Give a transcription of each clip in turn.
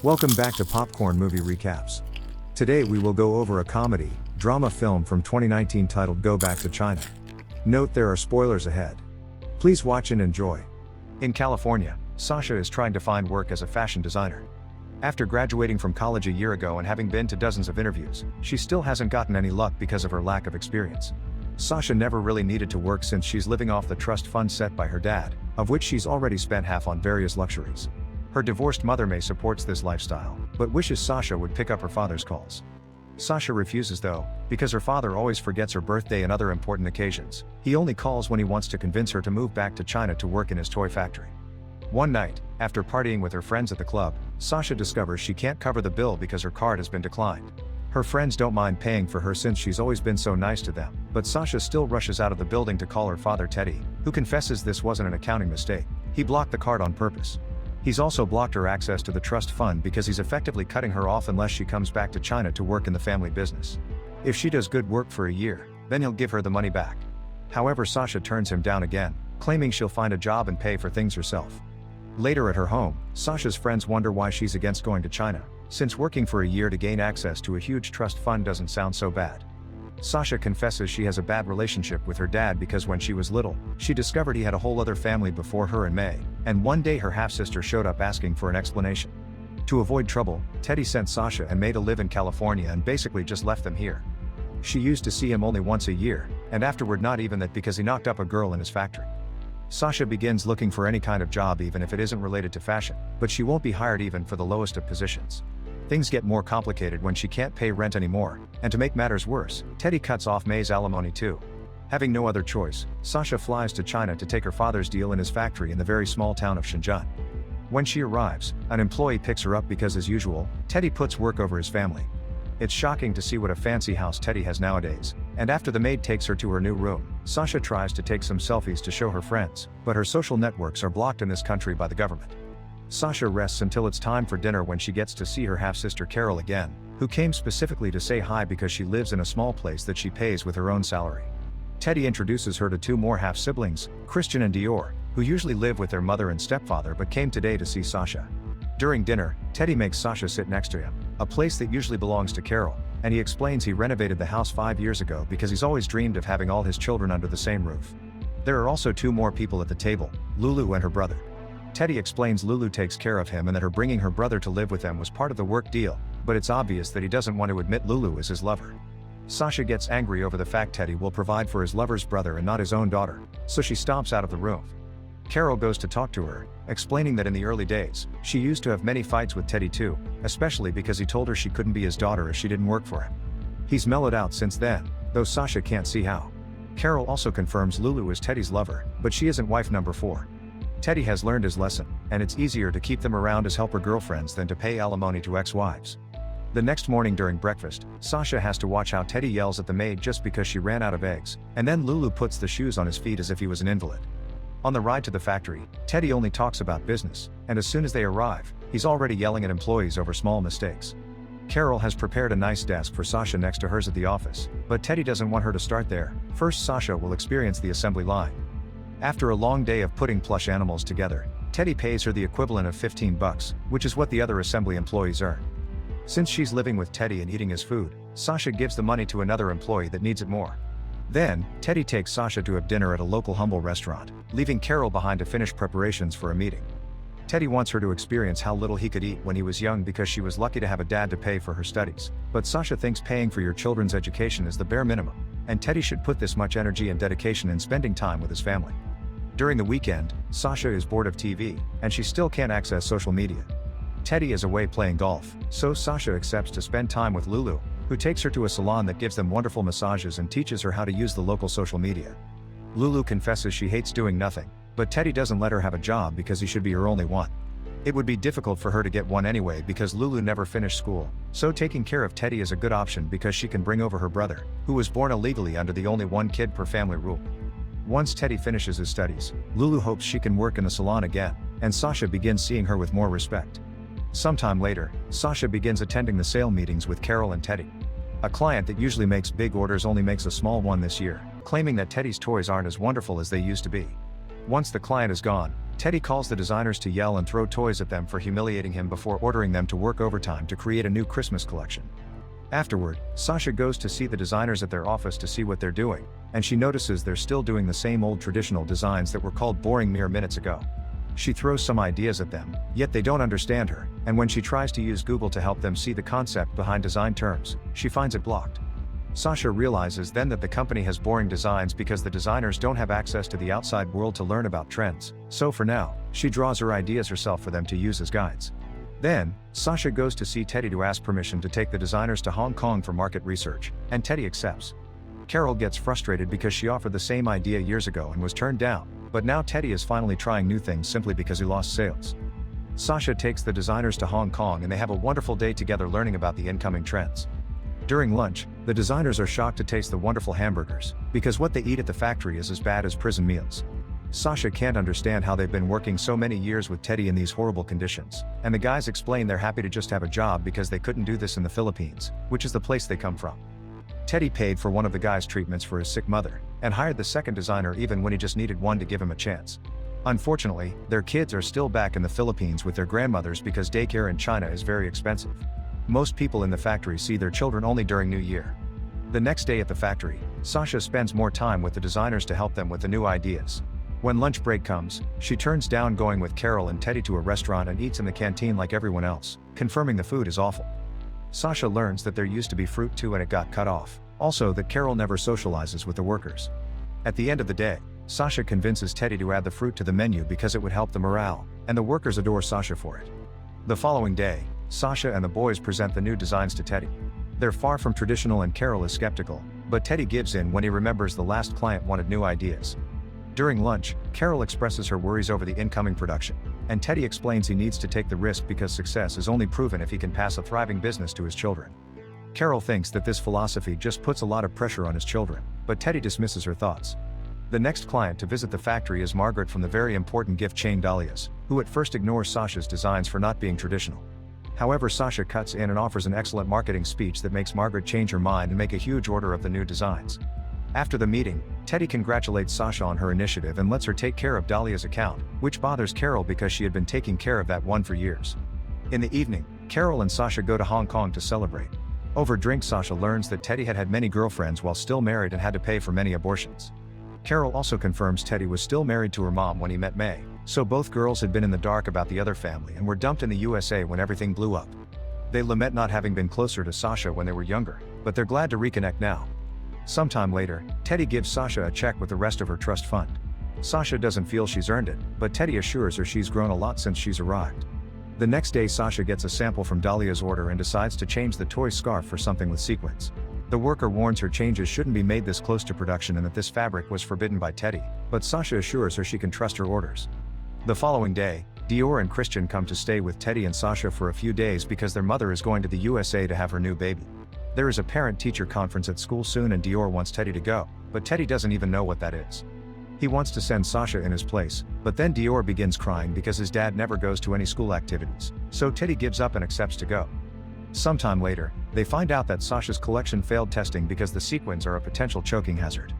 Welcome back to Popcorn Movie Recaps. Today we will go over a comedy, drama film from 2019 titled Go Back to China. Note there are spoilers ahead. Please watch and enjoy. In California, Sasha is trying to find work as a fashion designer. After graduating from college a year ago and having been to dozens of interviews, she still hasn't gotten any luck because of her lack of experience. Sasha never really needed to work since she's living off the trust fund set by her dad, of which she's already spent half on various luxuries. Her divorced mother May supports this lifestyle, but wishes Sasha would pick up her father's calls. Sasha refuses though, because her father always forgets her birthday and other important occasions. He only calls when he wants to convince her to move back to China to work in his toy factory. One night, after partying with her friends at the club, Sasha discovers she can't cover the bill because her card has been declined. Her friends don't mind paying for her since she's always been so nice to them, but Sasha still rushes out of the building to call her father Teddy, who confesses this wasn't an accounting mistake. He blocked the card on purpose. He's also blocked her access to the trust fund because he's effectively cutting her off unless she comes back to China to work in the family business. If she does good work for a year, then he'll give her the money back. However, Sasha turns him down again, claiming she'll find a job and pay for things herself. Later at her home, Sasha's friends wonder why she's against going to China, since working for a year to gain access to a huge trust fund doesn't sound so bad. Sasha confesses she has a bad relationship with her dad because when she was little, she discovered he had a whole other family before her and May, and one day her half-sister showed up asking for an explanation. To avoid trouble, Teddy sent Sasha and May to live in California and basically just left them here. She used to see him only once a year, and afterward not even that because he knocked up a girl in his factory. Sasha begins looking for any kind of job even if it isn't related to fashion, but she won't be hired even for the lowest of positions. Things get more complicated when she can't pay rent anymore, and to make matters worse, Teddy cuts off May's alimony too. Having no other choice, Sasha flies to China to take her father's deal in his factory in the very small town of Shenzhen. When she arrives, an employee picks her up because as usual, Teddy puts work over his family. It's shocking to see what a fancy house Teddy has nowadays, and after the maid takes her to her new room, Sasha tries to take some selfies to show her friends, but her social networks are blocked in this country by the government. Sasha rests until it's time for dinner when she gets to see her half-sister Carol again, who came specifically to say hi because she lives in a small place that she pays with her own salary. Teddy introduces her to two more half-siblings, Christian and Dior, who usually live with their mother and stepfather but came today to see Sasha. During dinner, Teddy makes Sasha sit next to him, a place that usually belongs to Carol, and he explains he renovated the house 5 years ago because he's always dreamed of having all his children under the same roof. There are also two more people at the table, Lulu and her brother. Teddy explains Lulu takes care of him and that her bringing her brother to live with them was part of the work deal, but it's obvious that he doesn't want to admit Lulu is his lover. Sasha gets angry over the fact Teddy will provide for his lover's brother and not his own daughter, so she stomps out of the room. Carol goes to talk to her, explaining that in the early days, she used to have many fights with Teddy too, especially because he told her she couldn't be his daughter if she didn't work for him. He's mellowed out since then, though Sasha can't see how. Carol also confirms Lulu is Teddy's lover, but she isn't wife number 4. Teddy has learned his lesson, and it's easier to keep them around as helper girlfriends than to pay alimony to ex-wives. The next morning during breakfast, Sasha has to watch how Teddy yells at the maid just because she ran out of eggs, and then Lulu puts the shoes on his feet as if he was an invalid. On the ride to the factory, Teddy only talks about business, and as soon as they arrive, he's already yelling at employees over small mistakes. Carol has prepared a nice desk for Sasha next to hers at the office, but Teddy doesn't want her to start there. First, Sasha will experience the assembly line. After a long day of putting plush animals together, Teddy pays her the equivalent of $15, which is what the other assembly employees earn. Since she's living with Teddy and eating his food, Sasha gives the money to another employee that needs it more. Then, Teddy takes Sasha to have dinner at a local humble restaurant, leaving Carol behind to finish preparations for a meeting. Teddy wants her to experience how little he could eat when he was young because she was lucky to have a dad to pay for her studies, but Sasha thinks paying for your children's education is the bare minimum, and Teddy should put this much energy and dedication in spending time with his family. During the weekend, Sasha is bored of TV, and she still can't access social media. Teddy is away playing golf, so Sasha accepts to spend time with Lulu, who takes her to a salon that gives them wonderful massages and teaches her how to use the local social media. Lulu confesses she hates doing nothing, but Teddy doesn't let her have a job because he should be her only one. It would be difficult for her to get one anyway because Lulu never finished school, so taking care of Teddy is a good option because she can bring over her brother, who was born illegally under the only one kid per family rule. Once Teddy finishes his studies, Lulu hopes she can work in the salon again, and Sasha begins seeing her with more respect. Sometime later, Sasha begins attending the sale meetings with Carol and Teddy. A client that usually makes big orders only makes a small one this year, claiming that Teddy's toys aren't as wonderful as they used to be. Once the client is gone, Teddy calls the designers to yell and throw toys at them for humiliating him before ordering them to work overtime to create a new Christmas collection. Afterward, Sasha goes to see the designers at their office to see what they're doing, and she notices they're still doing the same old traditional designs that were called boring mere minutes ago. She throws some ideas at them, yet they don't understand her, and when she tries to use Google to help them see the concept behind design terms, she finds it blocked. Sasha realizes then that the company has boring designs because the designers don't have access to the outside world to learn about trends, so for now, she draws her ideas herself for them to use as guides. Then, Sasha goes to see Teddy to ask permission to take the designers to Hong Kong for market research, and Teddy accepts. Carol gets frustrated because she offered the same idea years ago and was turned down, but now Teddy is finally trying new things simply because he lost sales. Sasha takes the designers to Hong Kong and they have a wonderful day together learning about the incoming trends. During lunch, the designers are shocked to taste the wonderful hamburgers, because what they eat at the factory is as bad as prison meals. Sasha can't understand how they've been working so many years with Teddy in these horrible conditions, and the guys explain they're happy to just have a job because they couldn't do this in the Philippines, which is the place they come from. Teddy paid for one of the guys' treatments for his sick mother, and hired the second designer even when he just needed one to give him a chance. Unfortunately, their kids are still back in the Philippines with their grandmothers because daycare in China is very expensive. Most people in the factory see their children only during New Year. The next day at the factory, Sasha spends more time with the designers to help them with the new ideas. When lunch break comes, she turns down going with Carol and Teddy to a restaurant and eats in the canteen like everyone else, confirming the food is awful. Sasha learns that there used to be fruit too and it got cut off, also that Carol never socializes with the workers. At the end of the day, Sasha convinces Teddy to add the fruit to the menu because it would help the morale, and the workers adore Sasha for it. The following day, Sasha and the boys present the new designs to Teddy. They're far from traditional and Carol is skeptical, but Teddy gives in when he remembers the last client wanted new ideas. During lunch, Carol expresses her worries over the incoming production, and Teddy explains he needs to take the risk because success is only proven if he can pass a thriving business to his children. Carol thinks that this philosophy just puts a lot of pressure on his children, but Teddy dismisses her thoughts. The next client to visit the factory is Margaret from the very important gift chain Dahlia's, who at first ignores Sasha's designs for not being traditional. However, Sasha cuts in and offers an excellent marketing speech that makes Margaret change her mind and make a huge order of the new designs. After the meeting, Teddy congratulates Sasha on her initiative and lets her take care of Dahlia's account, which bothers Carol because she had been taking care of that one for years. In the evening, Carol and Sasha go to Hong Kong to celebrate. Over drinks, Sasha learns that Teddy had had many girlfriends while still married and had to pay for many abortions. Carol also confirms Teddy was still married to her mom when he met May, so both girls had been in the dark about the other family and were dumped in the USA when everything blew up. They lament not having been closer to Sasha when they were younger, but they're glad to reconnect now. Sometime later, Teddy gives Sasha a check with the rest of her trust fund. Sasha doesn't feel she's earned it, but Teddy assures her she's grown a lot since she's arrived. The next day, Sasha gets a sample from Dahlia's order and decides to change the toy scarf for something with sequins. The worker warns her changes shouldn't be made this close to production and that this fabric was forbidden by Teddy, but Sasha assures her she can trust her orders. The following day, Dior and Christian come to stay with Teddy and Sasha for a few days because their mother is going to the USA to have her new baby. There is a parent-teacher conference at school soon and Dior wants Teddy to go, but Teddy doesn't even know what that is. He wants to send Sasha in his place, but then Dior begins crying because his dad never goes to any school activities, so Teddy gives up and accepts to go. Sometime later, they find out that Sasha's collection failed testing because the sequins are a potential choking hazard.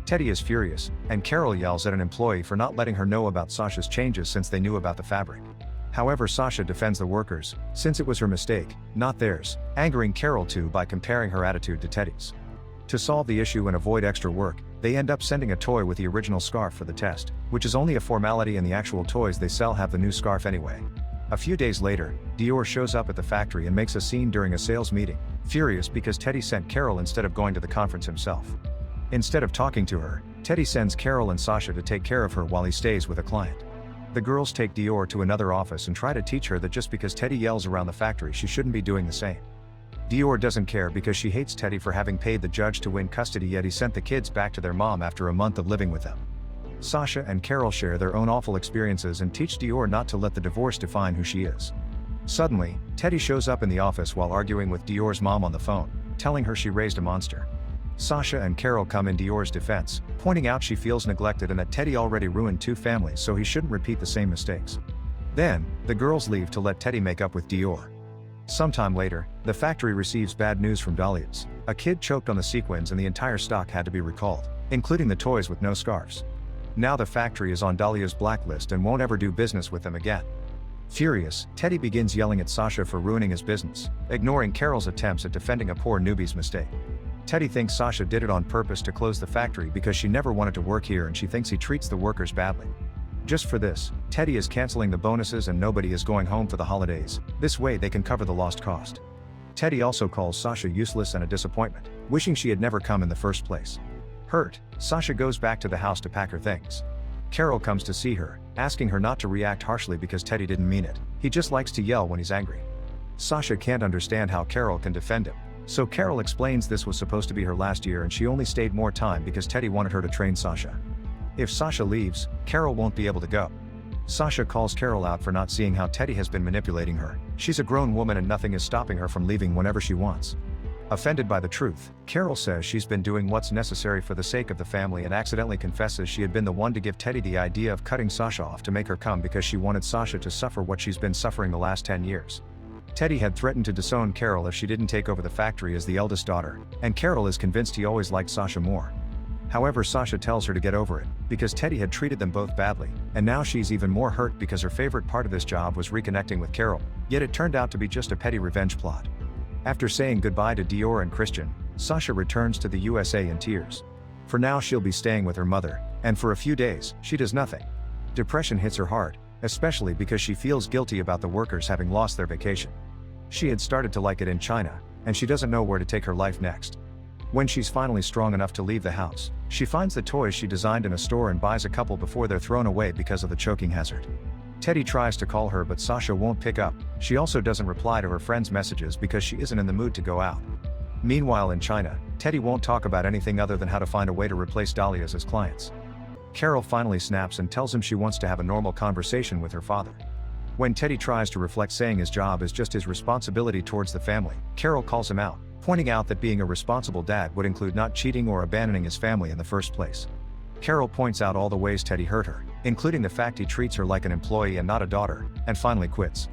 Teddy is furious, and Carol yells at an employee for not letting her know about Sasha's changes since they knew about the fabric. However, Sasha defends the workers, since it was her mistake, not theirs, angering Carol too by comparing her attitude to Teddy's. To solve the issue and avoid extra work, they end up sending a toy with the original scarf for the test, which is only a formality and the actual toys they sell have the new scarf anyway. A few days later, Dior shows up at the factory and makes a scene during a sales meeting, furious because Teddy sent Carol instead of going to the conference himself. Instead of talking to her, Teddy sends Carol and Sasha to take care of her while he stays with a client. The girls take Dior to another office and try to teach her that just because Teddy yells around the factory she shouldn't be doing the same. Dior doesn't care because she hates Teddy for having paid the judge to win custody, yet he sent the kids back to their mom after a month of living with them. Sasha and Carol share their own awful experiences and teach Dior not to let the divorce define who she is. Suddenly, Teddy shows up in the office while arguing with Dior's mom on the phone, telling her she raised a monster. Sasha and Carol come in Dior's defense, pointing out she feels neglected and that Teddy already ruined 2 families so he shouldn't repeat the same mistakes. Then, the girls leave to let Teddy make up with Dior. Sometime later, the factory receives bad news from Dahlia's. A kid choked on the sequins and the entire stock had to be recalled, including the toys with no scarves. Now the factory is on Dahlia's blacklist and won't ever do business with them again. Furious, Teddy begins yelling at Sasha for ruining his business, ignoring Carol's attempts at defending a poor newbie's mistake. Teddy thinks Sasha did it on purpose to close the factory because she never wanted to work here and she thinks he treats the workers badly. Just for this, Teddy is canceling the bonuses and nobody is going home for the holidays. This way they can cover the lost cost. Teddy also calls Sasha useless and a disappointment, wishing she had never come in the first place. Hurt, Sasha goes back to the house to pack her things. Carol comes to see her, asking her not to react harshly because Teddy didn't mean it. He just likes to yell when he's angry. Sasha can't understand how Carol can defend him. So Carol explains this was supposed to be her last year and she only stayed more time because Teddy wanted her to train Sasha. If Sasha leaves, Carol won't be able to go. Sasha calls Carol out for not seeing how Teddy has been manipulating her. She's a grown woman and nothing is stopping her from leaving whenever she wants. Offended by the truth, Carol says she's been doing what's necessary for the sake of the family and accidentally confesses she had been the one to give Teddy the idea of cutting Sasha off to make her come because she wanted Sasha to suffer what she's been suffering the last 10 years. Teddy had threatened to disown Carol if she didn't take over the factory as the eldest daughter, and Carol is convinced he always liked Sasha more. However, Sasha tells her to get over it, because Teddy had treated them both badly, and now she's even more hurt because her favorite part of this job was reconnecting with Carol, yet it turned out to be just a petty revenge plot. After saying goodbye to Dior and Christian, Sasha returns to the USA in tears. For now she'll be staying with her mother, and for a few days, she does nothing. Depression hits her hard, especially because she feels guilty about the workers having lost their vacation. She had started to like it in China, and she doesn't know where to take her life next. When she's finally strong enough to leave the house, she finds the toys she designed in a store and buys a couple before they're thrown away because of the choking hazard. Teddy tries to call her but Sasha won't pick up. She also doesn't reply to her friends' messages because she isn't in the mood to go out. Meanwhile in China, Teddy won't talk about anything other than how to find a way to replace Dahlias as clients. Carol finally snaps and tells him she wants to have a normal conversation with her father. When Teddy tries to reflect saying his job is just his responsibility towards the family, Carol calls him out, pointing out that being a responsible dad would include not cheating or abandoning his family in the first place. Carol points out all the ways Teddy hurt her, including the fact he treats her like an employee and not a daughter, and finally quits.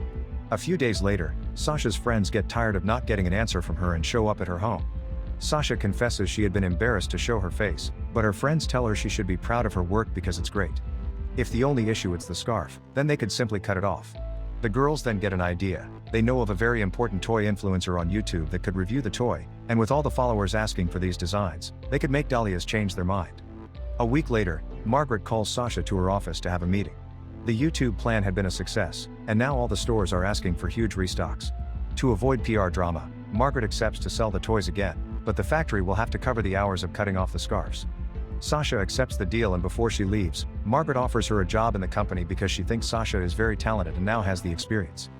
A few days later, Sasha's friends get tired of not getting an answer from her and show up at her home. Sasha confesses she had been embarrassed to show her face, but her friends tell her she should be proud of her work because it's great. If the only issue is the scarf, then they could simply cut it off. The girls then get an idea. They know of a very important toy influencer on YouTube that could review the toy, and with all the followers asking for these designs, they could make Dahlias change their mind. A week later, Margaret calls Sasha to her office to have a meeting. The YouTube plan had been a success, and now all the stores are asking for huge restocks. To avoid PR drama, Margaret accepts to sell the toys again, but the factory will have to cover the hours of cutting off the scarves. Sasha accepts the deal and before she leaves, Margaret offers her a job in the company because she thinks Sasha is very talented and now has the experience.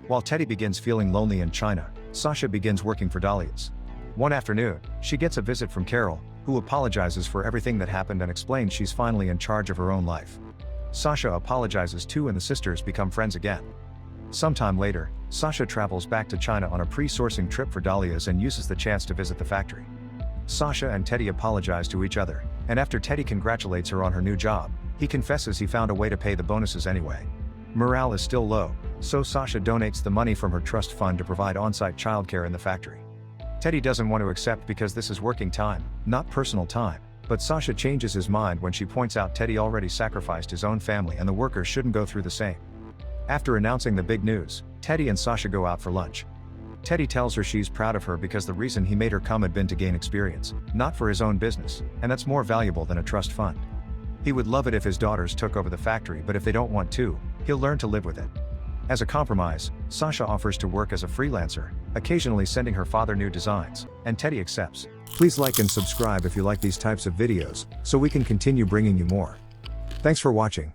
While Teddy begins feeling lonely in China, Sasha begins working for Dahlias. One afternoon, she gets a visit from Carol, who apologizes for everything that happened and explains she's finally in charge of her own life. Sasha apologizes too and the sisters become friends again. Sometime later, Sasha travels back to China on a pre-sourcing trip for Dahlias and uses the chance to visit the factory. Sasha and Teddy apologize to each other, and after Teddy congratulates her on her new job, he confesses he found a way to pay the bonuses anyway. Morale is still low, so Sasha donates the money from her trust fund to provide on-site childcare in the factory. Teddy doesn't want to accept because this is working time, not personal time, but Sasha changes his mind when she points out Teddy already sacrificed his own family and the workers shouldn't go through the same. After announcing the big news, Teddy and Sasha go out for lunch. Teddy tells her she's proud of her because the reason he made her come had been to gain experience, not for his own business, and that's more valuable than a trust fund. He would love it if his daughters took over the factory, but if they don't want to, he'll learn to live with it. As a compromise, Sasha offers to work as a freelancer, occasionally sending her father new designs, and Teddy accepts. Please like and subscribe if you like these types of videos, so we can continue bringing you more. Thanks for watching.